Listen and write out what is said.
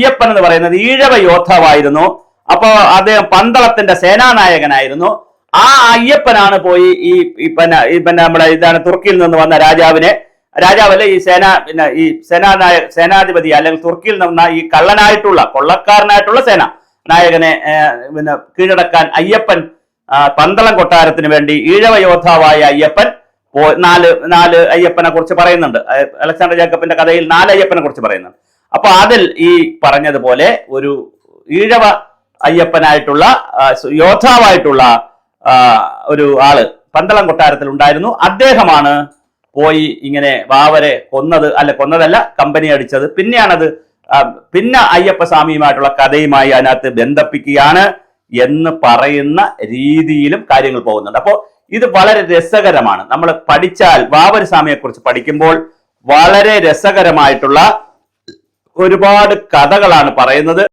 അയ്യപ്പൻ എന്ന് പറയുന്നത് ഈഴവ യോദ്ധാവായിരുന്നു. അപ്പോ അദ്ദേഹം പന്തളത്തിന്റെ സേനാനായകനായിരുന്നു. ആ അയ്യപ്പനാണ് പോയി പിന്നെ നമ്മുടെ തുർക്കിയിൽ നിന്ന് വന്ന രാജാവല്ലേ ഈ സേനാധിപതി അല്ലെങ്കിൽ തുർക്കിയിൽ നിന്ന് ഈ കൊള്ളക്കാരനായിട്ടുള്ള സേന നായകനെ കീഴടക്കാൻ അയ്യപ്പൻ പന്തളം കൊട്ടാരത്തിന് വേണ്ടി ഈഴവ യോദ്ധാവായ അയ്യപ്പൻ നാല് അയ്യപ്പനെ കുറിച്ച് പറയുന്നുണ്ട്. അലക്സാണ്ടർ ജേക്കബിന്റെ കഥയിൽ 4 അയ്യപ്പനെ കുറിച്ച് പറയുന്നുണ്ട്. അപ്പൊ അതിൽ ഈ പറഞ്ഞതുപോലെ ഒരു ഈഴവ അയ്യപ്പനായിട്ടുള്ള യോദ്ധാവായിട്ടുള്ള ഒരു ആള് പന്തളം കൊട്ടാരത്തിൽ ഉണ്ടായിരുന്നു. അദ്ദേഹമാണ് പോയി ഇങ്ങനെ വാവരെ കൊന്നതല്ല കമ്പനി അടിച്ചത്. പിന്നെ അയ്യപ്പസ്വാമിയുമായിട്ടുള്ള കഥയുമായി അതിനകത്ത് ബന്ധിപ്പിക്കുകയാണ് എന്ന് പറയുന്ന രീതിയിലും കാര്യങ്ങൾ പോകുന്നുണ്ട്. അപ്പോൾ ഇത് വളരെ രസകരമാണ്. നമ്മൾ പഠിച്ചാൽ വാവര് സ്വാമിയെ കുറിച്ച് പഠിക്കുമ്പോൾ വളരെ രസകരമായിട്ടുള്ള ഒരുപാട് കഥകളാണ് പറയുന്നത്.